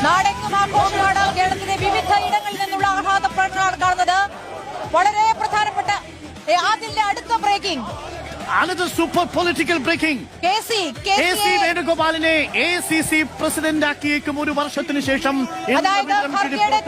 നാടെങ്ങും ആഘോഷമാണ്. കേരളത്തിലെ വിവിധ ഇടങ്ങളിൽ നിന്നുള്ള ആഹ്ലാദ പ്രകടനമാണ് കാണുന്നത്. വളരെ പ്രധാനപ്പെട്ട അതിന്റെ അടുത്ത breaking, Another super political breaking. KC വേണുഗോപാലിനെ ACC പ്രസിഡന്റ് ആക്കിയേക്കും 1 വർഷത്തിന് ശേഷം. അതായത് ഖർഗെയുടെ